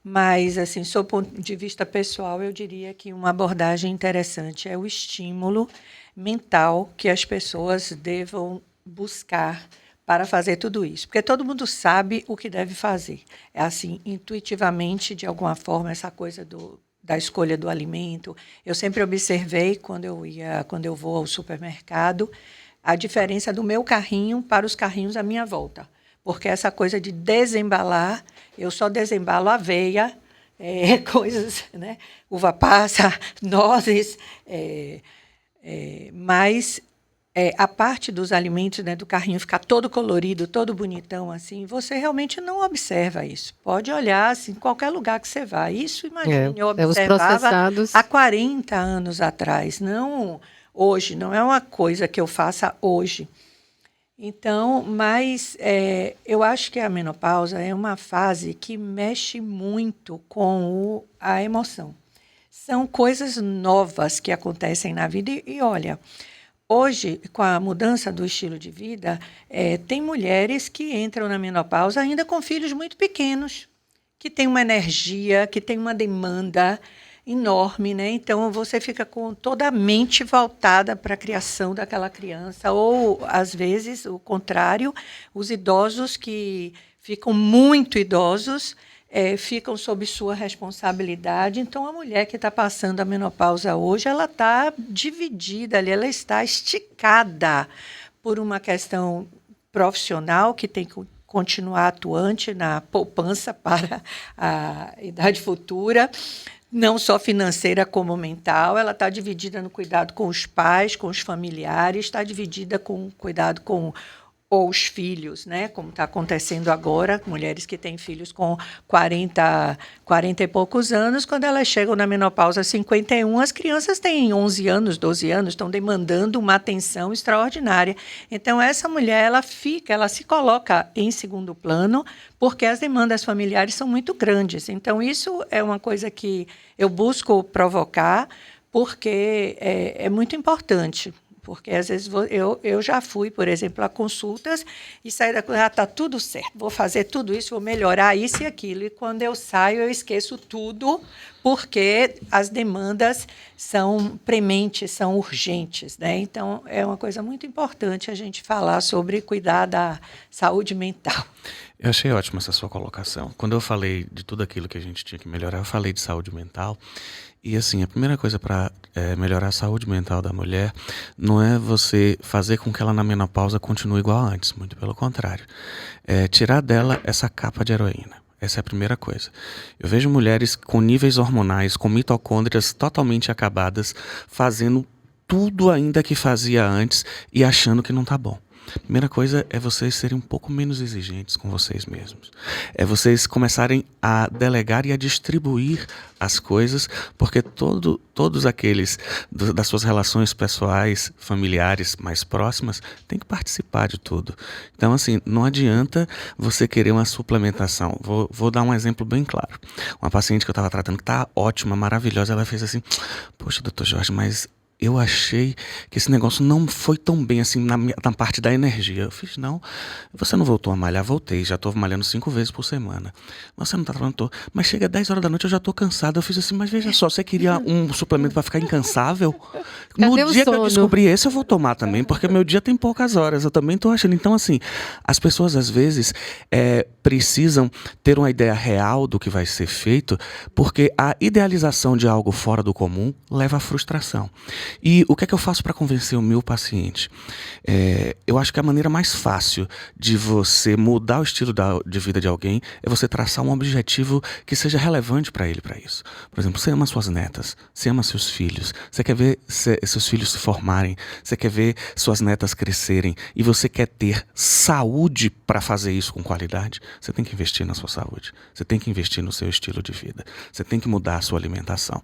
Mas, assim, sob o ponto de vista pessoal, eu diria que uma abordagem interessante é o estímulo mental que as pessoas devam buscar para fazer tudo isso. Porque todo mundo sabe o que deve fazer. É assim, intuitivamente, de alguma forma, essa coisa da escolha do alimento. Eu sempre observei, quando eu vou ao supermercado, a diferença do meu carrinho para os carrinhos à minha volta. Porque essa coisa de desembalar, eu só desembalo aveia, coisas, né? Uva passa, nozes, mas a parte dos alimentos, né, do carrinho ficar todo colorido, todo bonitão, assim, você realmente não observa isso. Pode olhar assim, em qualquer lugar que você vá. Isso, imagine, eu observava há 40 anos atrás, não hoje, não é uma coisa que eu faça hoje. Então, mas eu acho que a menopausa é uma fase que mexe muito com a emoção. São coisas novas que acontecem na vida. E olha, hoje, com a mudança do estilo de vida, tem mulheres que entram na menopausa ainda com filhos muito pequenos, que têm uma energia, que têm uma demanda enorme, né? Então, você fica com toda a mente voltada para a criação daquela criança. Ou, às vezes, o contrário, os idosos que ficam muito idosos ficam sob sua responsabilidade. Então, a mulher que está passando a menopausa hoje, ela está dividida ali, ela está esticada por uma questão profissional que tem que continuar atuante na poupança para a idade futura, não só financeira como mental. Ela está dividida no cuidado com os pais, com os familiares, está dividida com o cuidado com os filhos, né? Como está acontecendo agora, mulheres que têm filhos com 40 e poucos anos, quando elas chegam na menopausa 51, as crianças têm 11 anos, 12 anos, estão demandando uma atenção extraordinária. Então, essa mulher, ela se coloca em segundo plano, porque as demandas familiares são muito grandes. Então, isso é uma coisa que eu busco provocar, porque é muito importante. Porque, às vezes, eu já fui, por exemplo, a consultas e saí da coisa, está tudo certo, vou fazer tudo isso, vou melhorar isso e aquilo. E, quando eu saio, eu esqueço tudo, porque as demandas são prementes, são urgentes, né? Então, é uma coisa muito importante a gente falar sobre cuidar da saúde mental. Eu achei ótima essa sua colocação. Quando eu falei de tudo aquilo que a gente tinha que melhorar, eu falei de saúde mental. E, assim, a primeira coisa para melhorar a saúde mental da mulher não é você fazer com que ela na menopausa continue igual a antes, muito pelo contrário. Tirar dela essa capa de heroína. Essa é a primeira coisa. Eu vejo mulheres com níveis hormonais, com mitocôndrias totalmente acabadas, fazendo tudo ainda que fazia antes e achando que não está bom. Primeira coisa é vocês serem um pouco menos exigentes com vocês mesmos. É vocês começarem a delegar e a distribuir as coisas, porque todos aqueles das suas relações pessoais, familiares mais próximas, têm que participar de tudo. Então, assim, não adianta você querer uma suplementação. Vou dar um exemplo bem claro. Uma paciente que eu estava tratando, que está ótima, maravilhosa, ela fez assim, poxa, doutor Jorge, mas eu achei que esse negócio não foi tão bem assim na parte da energia. Eu fiz, não, você não voltou a malhar? Voltei, já estou malhando 5 vezes por semana. Você não está trabalhando? Mas chega 10 horas da noite, eu já estou cansado. Eu fiz assim, mas veja só, você queria um suplemento para ficar incansável? No dia que eu descobri esse, eu vou tomar também, porque meu dia tem poucas horas, eu também estou achando. Então, assim, as pessoas às vezes precisam ter uma ideia real do que vai ser feito, porque a idealização de algo fora do comum leva à frustração. E o que é que eu faço para convencer o meu paciente? Eu acho que a maneira mais fácil de você mudar o estilo de vida de alguém é você traçar um objetivo que seja relevante para ele, para isso. Por exemplo, você ama suas netas, você ama seus filhos, você quer ver seus filhos se formarem, você quer ver suas netas crescerem e você quer ter saúde para fazer isso com qualidade, você tem que investir na sua saúde, você tem que investir no seu estilo de vida, você tem que mudar a sua alimentação.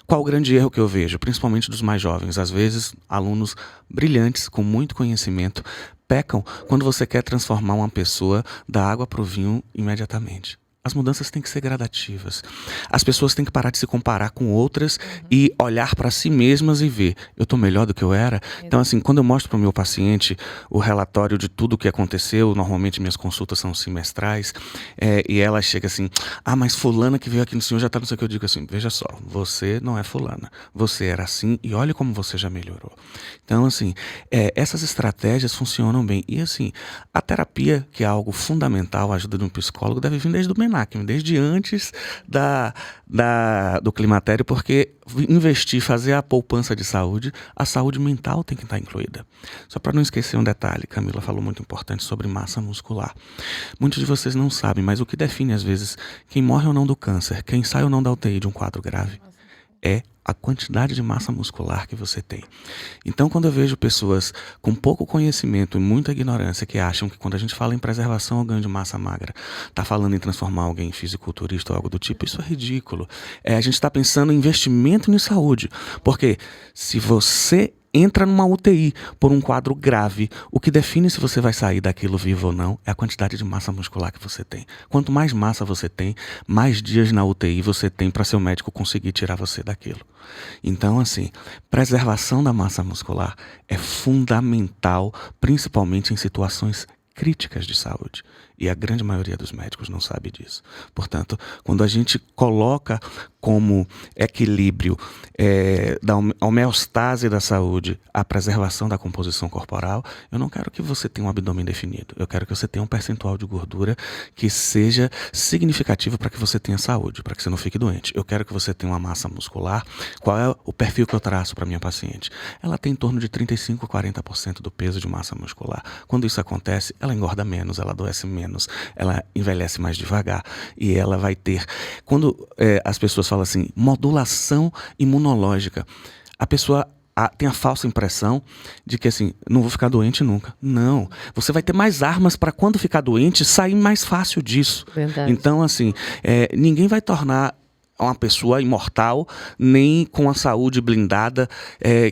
Qual o grande erro que eu vejo, principalmente dos mais jovens jovens, às vezes alunos brilhantes, com muito conhecimento, pecam quando você quer transformar uma pessoa da água para o vinho imediatamente. As mudanças têm que ser gradativas. As pessoas têm que parar de se comparar com outras e olhar para si mesmas e ver, eu estou melhor do que eu era? Então, assim, quando eu mostro para o meu paciente o relatório de tudo o que aconteceu, normalmente minhas consultas são semestrais, e ela chega assim, mas fulana que veio aqui no senhor já está não sei o que, eu digo assim, veja só, você não é fulana, você era assim e olha como você já melhorou. Então, assim, essas estratégias funcionam bem. E, assim, a terapia, que é algo fundamental, a ajuda de um psicólogo, deve vir desde o MENAC, desde antes do climatério, porque investir, fazer a poupança de saúde, a saúde mental tem que estar incluída. Só para não esquecer um detalhe, Camila falou muito importante sobre massa muscular. Muitos de vocês não sabem, mas o que define às vezes quem morre ou não do câncer, quem sai ou não da UTI de um quadro grave, é a quantidade de massa muscular que você tem. Então, quando eu vejo pessoas com pouco conhecimento e muita ignorância que acham que quando a gente fala em preservação ou ganho de massa magra, está falando em transformar alguém em fisiculturista ou algo do tipo, isso é ridículo. A gente está pensando em investimento em saúde, porque se você entra numa UTI por um quadro grave, o que define se você vai sair daquilo vivo ou não é a quantidade de massa muscular que você tem. Quanto mais massa você tem, mais dias na UTI você tem para seu médico conseguir tirar você daquilo. Então, assim, preservação da massa muscular é fundamental, principalmente em situações críticas de saúde. E a grande maioria dos médicos não sabe disso. Portanto, quando a gente coloca como equilíbrio da homeostase da saúde a preservação da composição corporal, eu não quero que você tenha um abdômen definido. Eu quero que você tenha um percentual de gordura que seja significativo para que você tenha saúde, para que você não fique doente. Eu quero que você tenha uma massa muscular. Qual é o perfil que eu traço para minha paciente? Ela tem em torno de 35% a 40% do peso de massa muscular. Quando isso acontece, ela engorda menos, ela adoece menos, ela envelhece mais devagar e ela vai ter... Quando as pessoas falam assim, modulação imunológica, a pessoa tem a falsa impressão de que assim, não vou ficar doente nunca. Não, você vai ter mais armas para quando ficar doente sair mais fácil disso. Verdade. Então, assim, ninguém vai tornar uma pessoa imortal, nem com a saúde blindada,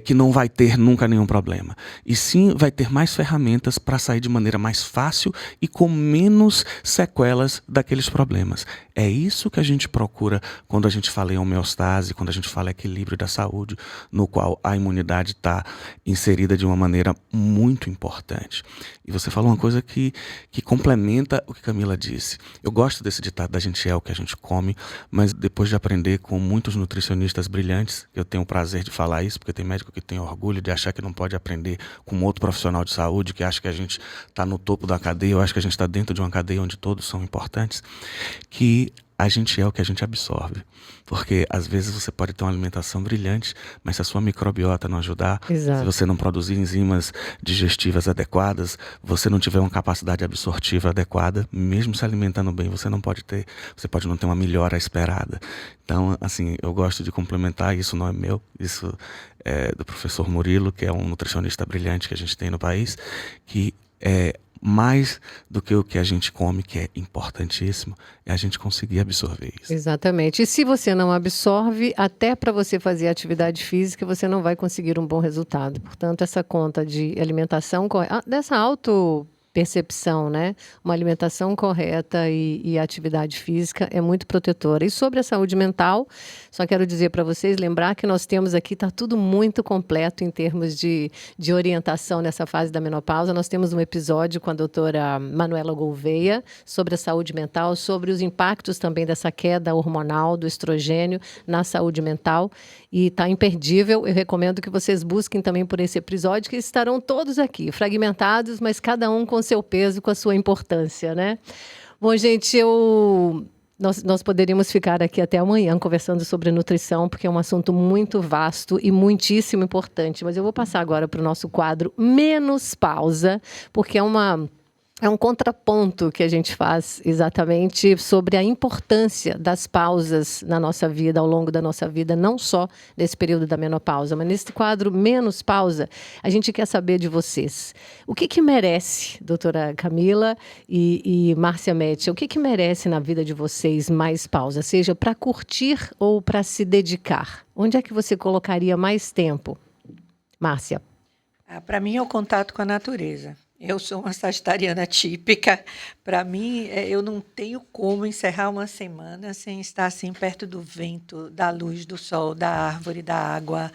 que não vai ter nunca nenhum problema. E sim vai ter mais ferramentas para sair de maneira mais fácil e com menos sequelas daqueles problemas. É isso que a gente procura quando a gente fala em homeostase, quando a gente fala em equilíbrio da saúde, no qual a imunidade está inserida de uma maneira muito importante. E você falou uma coisa que complementa o que Camila disse. Eu gosto desse ditado da gente é o que a gente come, mas depois de aprender com muitos nutricionistas brilhantes, eu tenho o prazer de falar isso, porque tem médico que tem orgulho de achar que não pode aprender com outro profissional de saúde, que acha que a gente está no topo da cadeia, eu acho que a gente está dentro de uma cadeia onde todos são importantes, que a gente é o que a gente absorve. Porque às vezes você pode ter uma alimentação brilhante, mas se a sua microbiota não ajudar, Exato. se você não produzir enzimas digestivas adequadas, você não tiver uma capacidade absortiva adequada, mesmo se alimentando bem, você pode não ter uma melhora esperada. Então, assim, eu gosto de complementar, isso não é meu, isso é do professor Murilo, que é um nutricionista brilhante que a gente tem no país, que mais do que o que a gente come, que é importantíssimo, é a gente conseguir absorver isso. Exatamente. E se você não absorve, até para você fazer atividade física, você não vai conseguir um bom resultado. Portanto, essa conta de alimentação, dessa autopercepção, né? Uma alimentação correta e atividade física é muito protetora. E sobre a saúde mental, só quero dizer para vocês, lembrar que nós temos aqui, está tudo muito completo em termos de orientação nessa fase da menopausa. Nós temos um episódio com a doutora Manuela Gouveia sobre a saúde mental, sobre os impactos também dessa queda hormonal do estrogênio na saúde mental. E está imperdível. Eu recomendo que vocês busquem também por esse episódio, que estarão todos aqui, fragmentados, mas cada um com seu peso, com a sua importância, né? Bom, gente, nós poderíamos ficar aqui até amanhã conversando sobre nutrição, porque é um assunto muito vasto e muitíssimo importante. Mas eu vou passar agora para o nosso quadro Menos Pausa, porque é um contraponto que a gente faz exatamente sobre a importância das pausas na nossa vida, ao longo da nossa vida, não só nesse período da menopausa, mas nesse quadro Menos Pausa, a gente quer saber de vocês. O que merece, doutora Camila e Márcia Metz, o que merece na vida de vocês mais pausa, seja para curtir ou para se dedicar? Onde é que você colocaria mais tempo? Márcia. Para mim é o contato com a natureza. Eu sou uma sagitariana típica. Para mim, eu não tenho como encerrar uma semana sem estar assim perto do vento, da luz, do sol, da árvore, da água,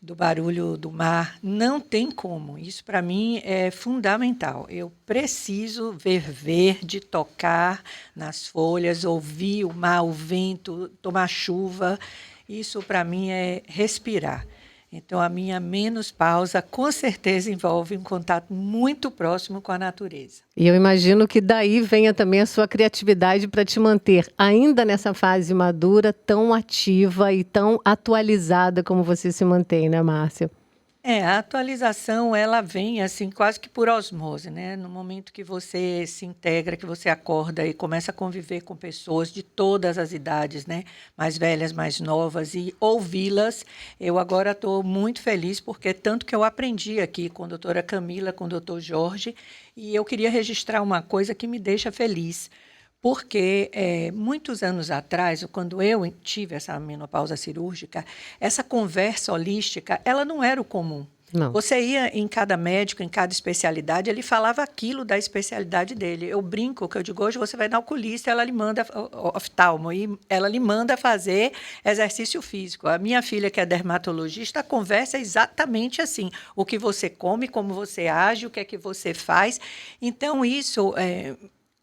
do barulho do mar. Não tem como. Isso para mim é fundamental. Eu preciso ver verde, tocar nas folhas, ouvir o mar, o vento, tomar chuva. Isso para mim é respirar. Então, a minha menopausa com certeza envolve um contato muito próximo com a natureza. E eu imagino que daí venha também a sua criatividade para te manter ainda nessa fase madura, tão ativa e tão atualizada como você se mantém, né, Márcia? A atualização ela vem assim quase que por osmose, né? No momento que você se integra, que você acorda e começa a conviver com pessoas de todas as idades, né? Mais velhas, mais novas, e ouvi-las, eu agora estou muito feliz porque tanto que eu aprendi aqui com a doutora Camila, com o doutor Jorge, e eu queria registrar uma coisa que me deixa feliz. Porque muitos anos atrás, quando eu tive essa menopausa cirúrgica, essa conversa holística, ela não era o comum. Não. Você ia em cada médico, em cada especialidade, ele falava aquilo da especialidade dele. Eu brinco, que eu digo, hoje você vai na oculista, ela lhe manda oftalmo, e ela lhe manda fazer exercício físico. A minha filha, que é dermatologista, a conversa é exatamente assim. O que você come, como você age, o que é que você faz. Então, isso...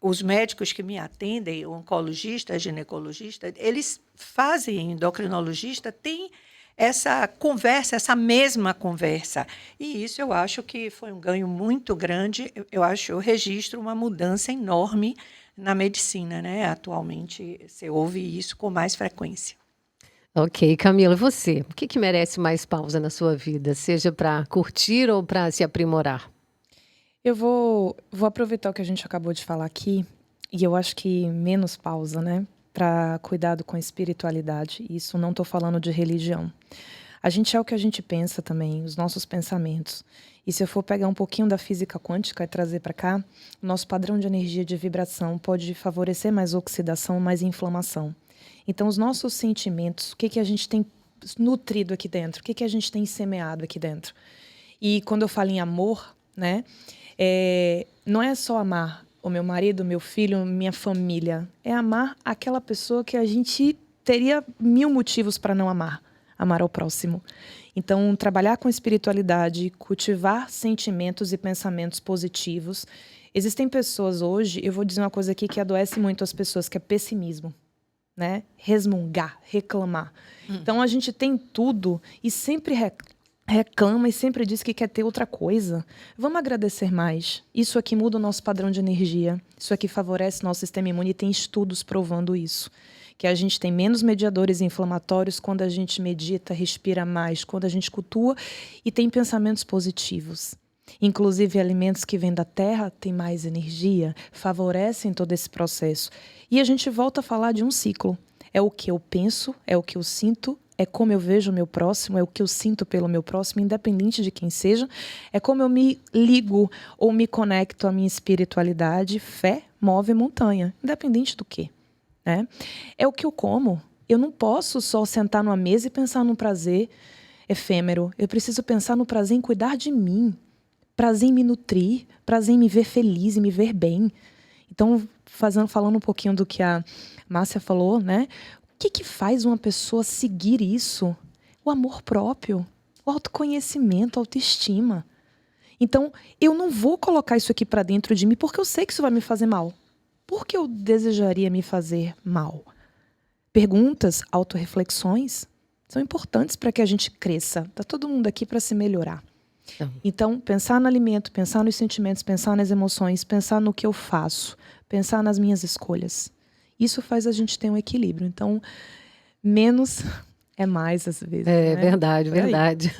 Os médicos que me atendem, o oncologista, ginecologista, eles fazem, endocrinologista, tem essa conversa, essa mesma conversa. E isso eu acho que foi um ganho muito grande. Eu registro uma mudança enorme na medicina, né? Atualmente, você ouve isso com mais frequência. Ok, Camila, e você? O que merece mais pausa na sua vida? Seja para curtir ou para se aprimorar? Eu vou aproveitar o que a gente acabou de falar aqui, e eu acho que menos pausa, né? Para cuidado com a espiritualidade. Isso não estou falando de religião. A gente é o que a gente pensa também, os nossos pensamentos. E se eu for pegar um pouquinho da física quântica e trazer para cá, o nosso padrão de energia de vibração pode favorecer mais oxidação, mais inflamação. Então, os nossos sentimentos, o que a gente tem nutrido aqui dentro? O que a gente tem semeado aqui dentro? E quando eu falo em amor, né? Não é só amar o meu marido, meu filho, minha família. É amar aquela pessoa que a gente teria 1000 motivos para não amar. Amar ao próximo. Então, trabalhar com espiritualidade, cultivar sentimentos e pensamentos positivos. Existem pessoas hoje, eu vou dizer uma coisa aqui que adoece muito as pessoas, que é pessimismo. Né? Resmungar, reclamar. Então, a gente tem tudo e sempre reclama e sempre diz que quer ter outra coisa. Vamos agradecer mais. Isso aqui muda o nosso padrão de energia. Isso aqui favorece nosso sistema imune e tem estudos provando isso. Que a gente tem menos mediadores inflamatórios quando a gente medita, respira mais, quando a gente cultua e tem pensamentos positivos. Inclusive, alimentos que vêm da terra têm mais energia, favorecem todo esse processo. E a gente volta a falar de um ciclo. É o que eu penso, é o que eu sinto, é como eu vejo o meu próximo, é o que eu sinto pelo meu próximo, independente de quem seja. É como eu me ligo ou me conecto à minha espiritualidade. Fé move montanha, independente do quê. Né? É o que eu como. Eu não posso só sentar numa mesa e pensar num prazer efêmero. Eu preciso pensar no prazer em cuidar de mim. Prazer em me nutrir, prazer em me ver feliz e me ver bem. Então, falando um pouquinho do que a Márcia falou, né? O que faz uma pessoa seguir isso? O amor próprio, o autoconhecimento, a autoestima. Então, eu não vou colocar isso aqui para dentro de mim porque eu sei que isso vai me fazer mal. Por que eu desejaria me fazer mal? Perguntas, autorreflexões são importantes para que a gente cresça. Está todo mundo aqui para se melhorar. Então, pensar no alimento, pensar nos sentimentos, pensar nas emoções, pensar no que eu faço, pensar nas minhas escolhas. Isso faz a gente ter um equilíbrio. Então, menos é mais às vezes. É, né? verdade, verdade.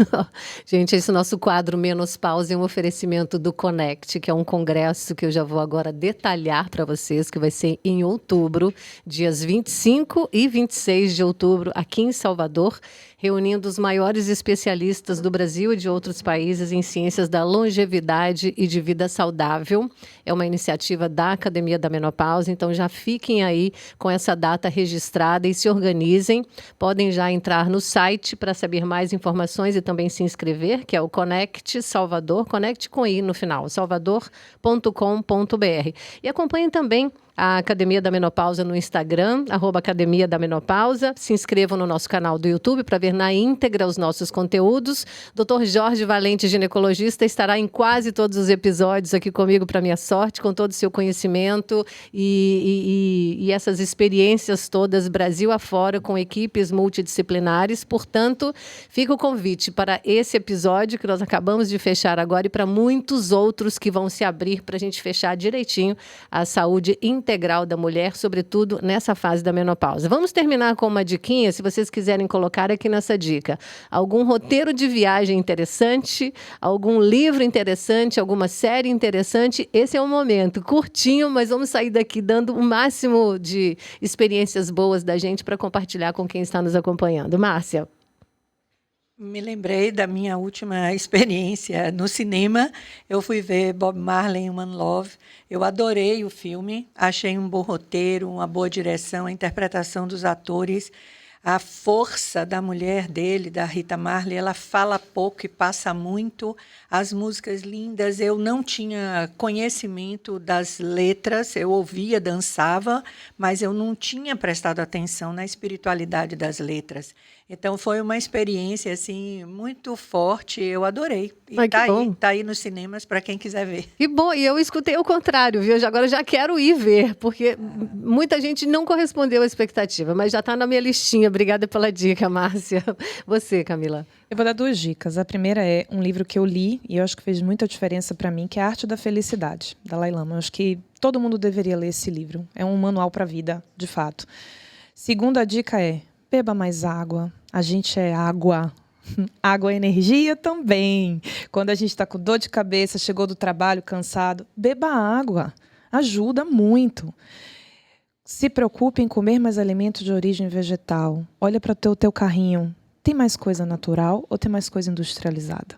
Gente, esse nosso quadro Menos Pausa é um oferecimento do Connect, que é um congresso que eu já vou agora detalhar para vocês, que vai ser em outubro, dias 25 e 26 de outubro, aqui em Salvador. reunindo os maiores especialistas do Brasil e de outros países em ciências da longevidade e de vida saudável. É uma iniciativa da Academia da Menopausa, então já fiquem aí com essa data registrada e se organizem. Podem já entrar no site para saber mais informações e também se inscrever, que é o Conect Salvador, Conect com I no final, salvador.com.br. E acompanhem também a Academia da Menopausa no Instagram, @Academia da Menopausa. Se inscrevam no nosso canal do YouTube para ver na íntegra os nossos conteúdos. Dr. Jorge Valente, ginecologista, estará em quase todos os episódios aqui comigo, para minha sorte, com todo o seu conhecimento e essas experiências todas, Brasil afora, com equipes multidisciplinares. Portanto, fica o convite para esse episódio que nós acabamos de fechar agora e para muitos outros que vão se abrir para a gente fechar direitinho a saúde integral da mulher, sobretudo nessa fase da menopausa. Vamos terminar com uma diquinha, se vocês quiserem colocar aqui nessa dica. Algum roteiro de viagem interessante, algum livro interessante, alguma série interessante, esse é o momento. Curtinho, mas vamos sair daqui dando o máximo de experiências boas da gente para compartilhar com quem está nos acompanhando. Márcia. Me lembrei da minha última experiência no cinema. Eu fui ver Bob Marley em One Love. Eu adorei o filme, achei um bom roteiro, uma boa direção, a interpretação dos atores, a força da mulher dele, da Rita Marley. Ela fala pouco e passa muito, as músicas lindas. Eu não tinha conhecimento das letras, eu ouvia, dançava, mas eu não tinha prestado atenção na espiritualidade das letras. Então, foi uma experiência assim, muito forte, eu adorei. E tá aí nos cinemas para quem quiser ver. Que bom, e eu escutei o contrário, viu? Agora já quero ir ver, porque muita gente não correspondeu à expectativa, mas já está na minha listinha. Obrigada pela dica, Márcia. Você, Camila. Eu vou dar 2 dicas. A primeira é um livro que eu li e eu acho que fez muita diferença para mim, que é A Arte da Felicidade, da Dalai Lama. Eu acho que todo mundo deveria ler esse livro. É um manual para a vida, de fato. Segunda dica é: beba mais água. A gente é água. Água é energia também. Quando a gente está com dor de cabeça, chegou do trabalho cansado, beba água. Ajuda muito. Se preocupe em comer mais alimentos de origem vegetal. Olha para o teu carrinho. Tem mais coisa natural ou tem mais coisa industrializada?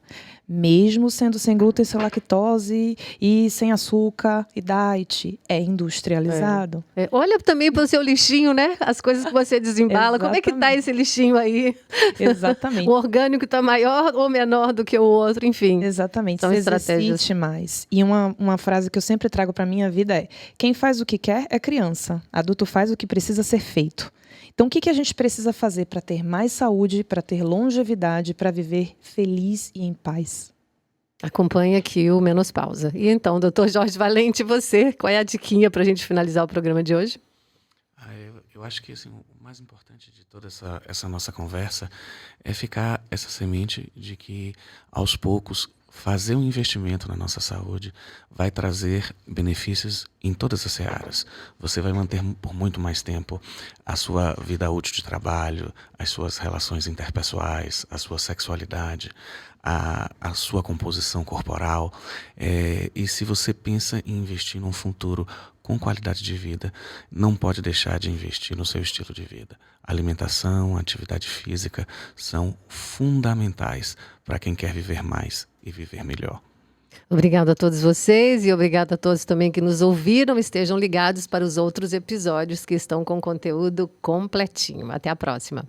Mesmo sendo sem glúten, sem lactose e sem açúcar e diet, é industrializado. Olha também para o seu lixinho, né? As coisas que você desembala. Como é que está esse lixinho aí? Exatamente. O orgânico está maior ou menor do que o outro, enfim. Exatamente. São Se estratégias. exercite mais. E uma frase que eu sempre trago para a minha vida é: quem faz o que quer é criança. Adulto faz o que precisa ser feito. Então, o que a gente precisa fazer para ter mais saúde, para ter longevidade, para viver feliz e em paz? Acompanhe aqui o Menopausa. E então, doutor Jorge Valente, você, qual é a diquinha para a gente finalizar o programa de hoje? Eu acho que assim, o mais importante de toda essa nossa conversa é ficar essa semente de que, aos poucos, fazer um investimento na nossa saúde vai trazer benefícios em todas as searas. Você vai manter por muito mais tempo a sua vida útil de trabalho, as suas relações interpessoais, a sua sexualidade, a sua composição corporal. E se você pensa em investir num futuro com qualidade de vida, não pode deixar de investir no seu estilo de vida. Alimentação, atividade física são fundamentais para quem quer viver mais e viver melhor. Obrigada a todos vocês e obrigada a todos também que nos ouviram. Estejam ligados para os outros episódios que estão com conteúdo completinho. Até a próxima.